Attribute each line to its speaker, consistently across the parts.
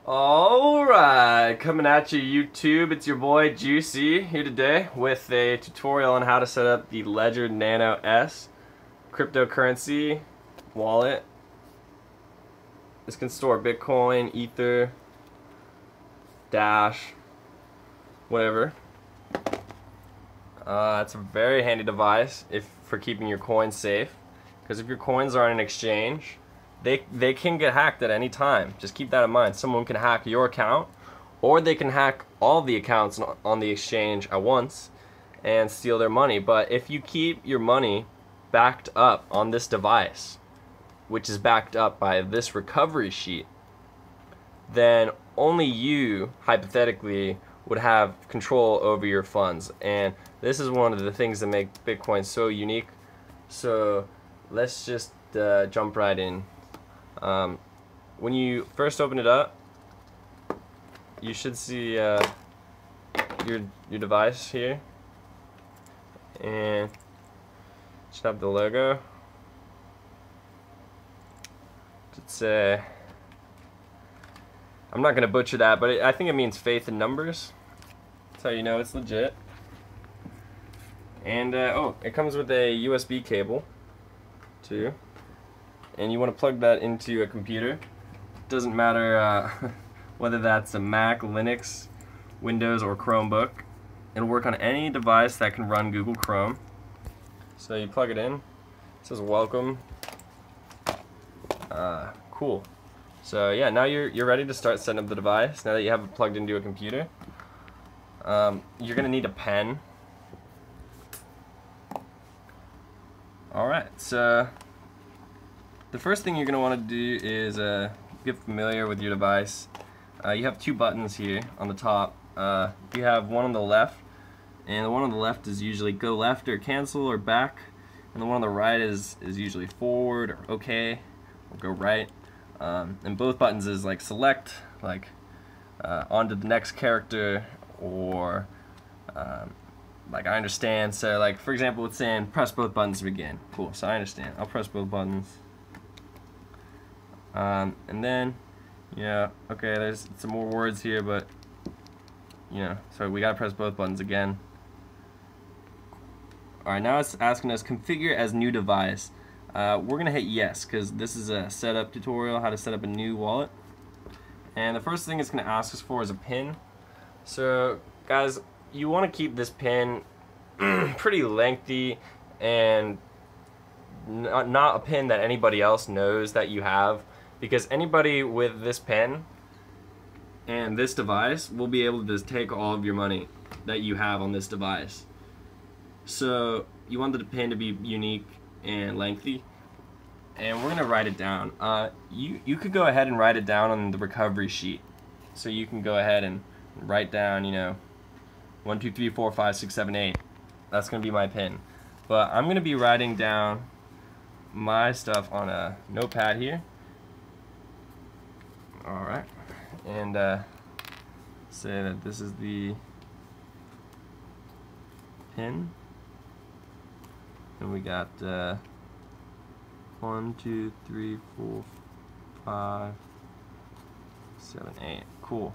Speaker 1: Alright, coming at you YouTube, it's your boy Juicy here today with a tutorial on how to set up the Ledger Nano S cryptocurrency wallet. This can store Bitcoin, Ether, Dash, whatever. It's a very handy device for keeping your coins safe, because if your coins are on an exchange, they can get hacked at any time. Just keep that in mind. Someone can hack your account, or they can hack all the accounts on the exchange at once and steal their money. But if you keep your money backed up on this device, which is backed up by this recovery sheet, then only you, hypothetically, would have control over your funds. And this is one of the things that make Bitcoin so unique. So let's just jump right in. When you first open it up, you should see your device here, and it should have the logo. It's I'm not gonna butcher that, but I think it means faith in numbers. That's how you know it's legit. And oh, it comes with a USB cable too. And you want to plug that into a computer. Doesn't matter whether that's a Mac, Linux, Windows, or Chromebook. It'll work on any device that can run Google Chrome. So you plug it in. It says welcome. Cool. So yeah, now you're ready to start setting up the device. Now that you have it plugged into a computer, you're gonna need a pen. All right. So the first thing you're going to want to do is get familiar with your device. You have two buttons here on the top. You have one on the left, and the one on the left is usually go left or cancel or back, and the one on the right is usually forward or okay or go right. And both buttons is like select, like on to the next character, or like I understand. So like for example, it's saying press both buttons to begin. Cool, so I understand. I'll press both buttons. And then, yeah, okay, there's some more words here, but, you know, so we gotta press both buttons again. Alright, now it's asking us configure as new device. We're gonna hit yes, because this is a setup tutorial, how to set up a new wallet. And the first thing it's gonna ask us for is a PIN. So, guys, you wanna keep this PIN pretty lengthy and not a PIN that anybody else knows that you have. Because anybody with this pen and this device will be able to just take all of your money that you have on this device. So you want the pen to be unique and lengthy, and we're gonna write it down. You could go ahead and write it down on the recovery sheet. So you can go ahead and write down, you know, 1, 2, 3, 4, 5, 6, 7, 8. That's gonna be my pin. But I'm gonna be writing down my stuff on a notepad here. Alright, and say that this is the pin, and we got 1, 2, 3, 4, 5, 7, 8. Cool.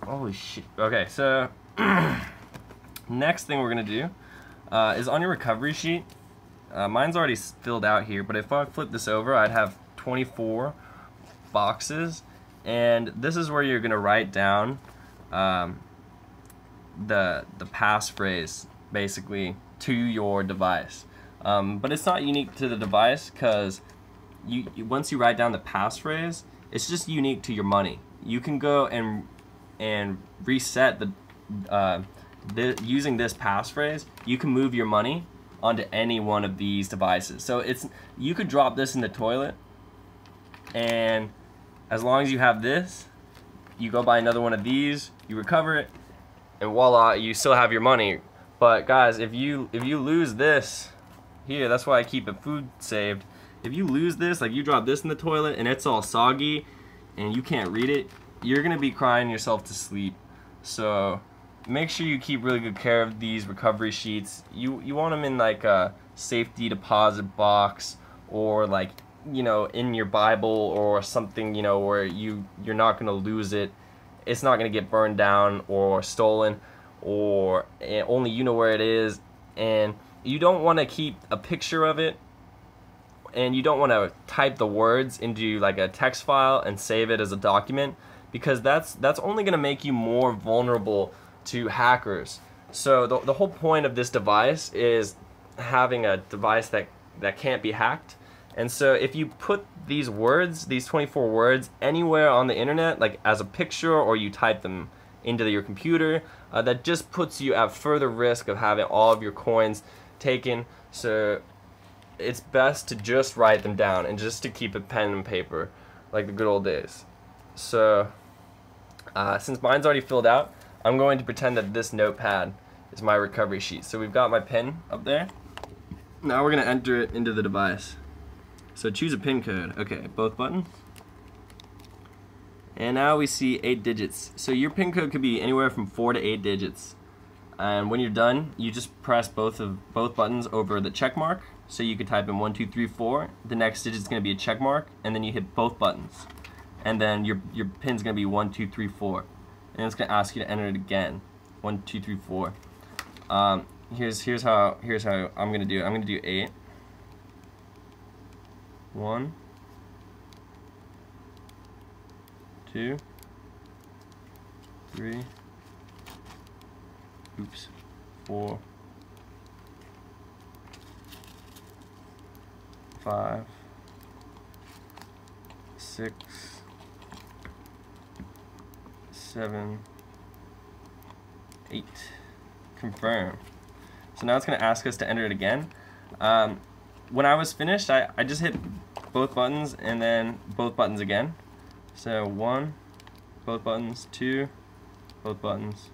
Speaker 1: Holy shit. Okay, so next thing we're gonna do is on your recovery sheet. Mine's already filled out here, but if I flip this over, I'd have 24 boxes, and this is where you're gonna write down the passphrase basically to your device. But it's not unique to the device, because once you write down the passphrase, it's just unique to your money. You can go and reset using this passphrase. You can move your money onto any one of these devices. So you could drop this in the toilet, and as long as you have this, you go buy another one of these, you recover it, and voila, you still have your money. But guys, if you lose this here, that's why I keep it food saved. If you lose this, like you drop this in the toilet and it's all soggy and you can't read it, you're gonna be crying yourself to sleep. So make sure you keep really good care of these recovery sheets. You want them in like a safety deposit box, or like you know, in your Bible or something, you know, where you're not going to lose it. It's not going to get burned down or stolen, or only you know where it is, and you don't want to keep a picture of it, and you don't want to type the words into like a text file and save it as a document, because that's only going to make you more vulnerable to hackers. So the whole point of this device is having a device that can't be hacked. And so if you put these words, these 24 words, anywhere on the internet, like as a picture, or you type them into your computer, that just puts you at further risk of having all of your coins taken. So it's best to just write them down and just to keep a pen and paper like the good old days. So since mine's already filled out, I'm going to pretend that this notepad is my recovery sheet. So we've got my pin up there. Now we're going to enter it into the device. So choose a pin code. Okay, both buttons. And now we see 8 digits. So your pin code could be anywhere from 4 to 8 digits. And when you're done, you just press both buttons over the check mark. So you could type in 1, 2, 3, 4. The next digit is going to be a check mark, and then you hit both buttons. And then your pin's going to be 1, 2, 3, 4. And it's going to ask you to enter it again. 1, 2, 3, 4. Here's how I'm going to do it. I'm going to do 8. 1, 2, 3, oops, 4, 5, 6, 7, 8. Confirm. So now it's going to ask us to enter it again. When I was finished, I just hit both buttons and then both buttons again. So 1, both buttons, 2, both buttons.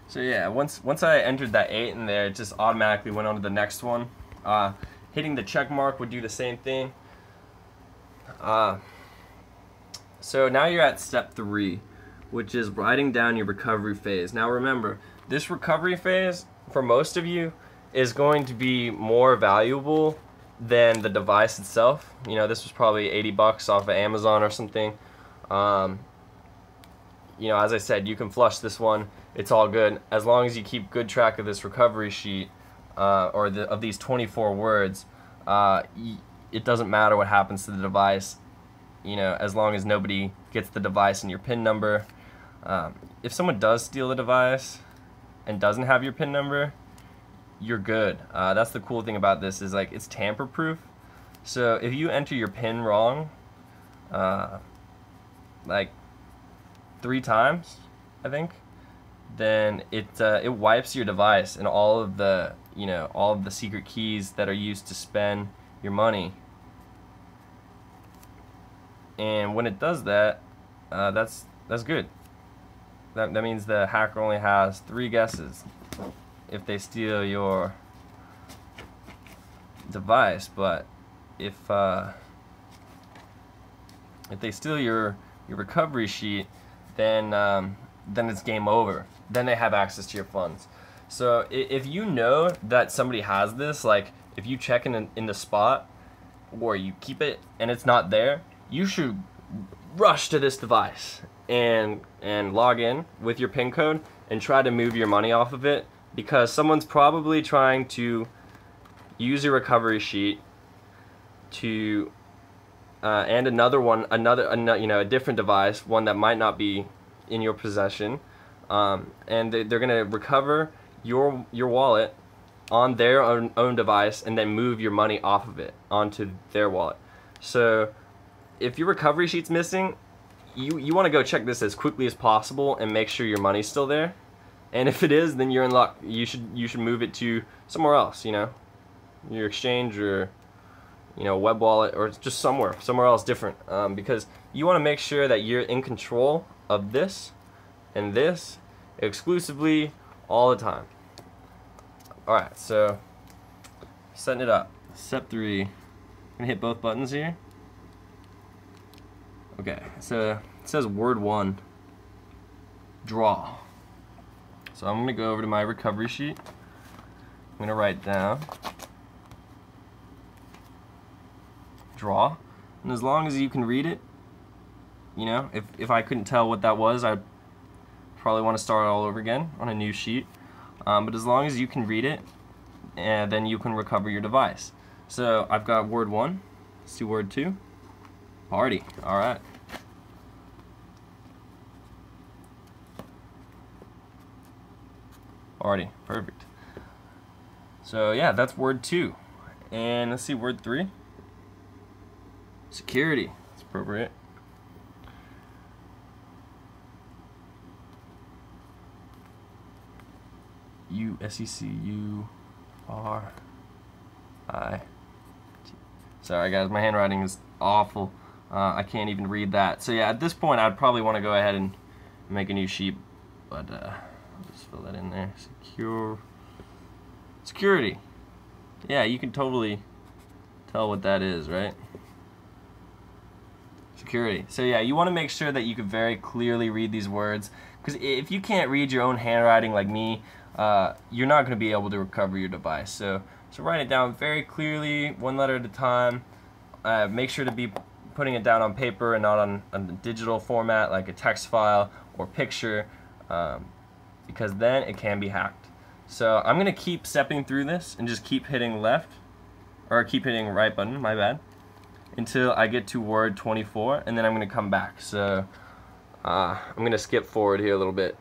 Speaker 1: So yeah, once I entered that 8 in there, it just automatically went on to the next one. Hitting the check mark would do the same thing. So now you're at step 3, which is writing down your recovery phase. Now remember, this recovery phase, for most of you, is going to be more valuable than the device itself. You know, this was probably 80 bucks off of Amazon or something. You know, as I said, you can flush this one. It's all good as long as you keep good track of this recovery sheet, of these 24 words. It doesn't matter what happens to the device, you know, as long as nobody gets the device and your PIN number. If someone does steal the device and doesn't have your PIN number, you're good. That's the cool thing about this, is like it's tamper proof. So if you enter your PIN wrong, like 3 times, I think, then it wipes your device and all of the, you know, all of the secret keys that are used to spend your money. And when it does that, that's good. That means the hacker only has 3 guesses if they steal your device. But if they steal your recovery sheet, then it's game over. Then they have access to your funds. So if you know that somebody has this, like if you check in the spot or you keep it and it's not there, you should rush to this device and log in with your PIN code and try to move your money off of it, because someone's probably trying to use your recovery sheet to and another one, you know, a different device, one that might not be in your possession, and they're gonna recover your wallet on their own device and then move your money off of it onto their wallet. So if your recovery sheet's missing, you want to go check this as quickly as possible and make sure your money's still there. And if it is, then you're in luck. You should move it to somewhere else, you know, your exchange or, you know, web wallet, or just somewhere else different, because you want to make sure that you're in control of this and this exclusively all the time. Alright, so setting it up. Step 3. I'm gonna hit both buttons here. Okay, so it says word 1, draw. So I'm going to go over to my recovery sheet. I'm going to write down draw. And as long as you can read it, you know, if I couldn't tell what that was, I'd probably want to start all over again on a new sheet. But as long as you can read it, then you can recover your device. So I've got word 1. Let's do word 2. Party. All right. Party. Perfect. So yeah, that's word 2. And let's see, word 3. Security. That's appropriate. U-S-E-C-U-R-I-T. Sorry guys, my handwriting is awful. I can't even read that. So yeah, at this point I'd probably want to go ahead and make a new sheet, but I'll just fill that in there. Security. Yeah, you can totally tell what that is, right? Security. So yeah, you want to make sure that you can very clearly read these words, because if you can't read your own handwriting like me, you're not going to be able to recover your device. So write it down very clearly, one letter at a time. Make sure to be putting it down on paper and not on a digital format like a text file or picture, because then it can be hacked. So I'm going to keep stepping through this and just keep hitting left, or keep hitting right button, my bad, until I get to word 24, and then I'm going to come back. So I'm going to skip forward here a little bit.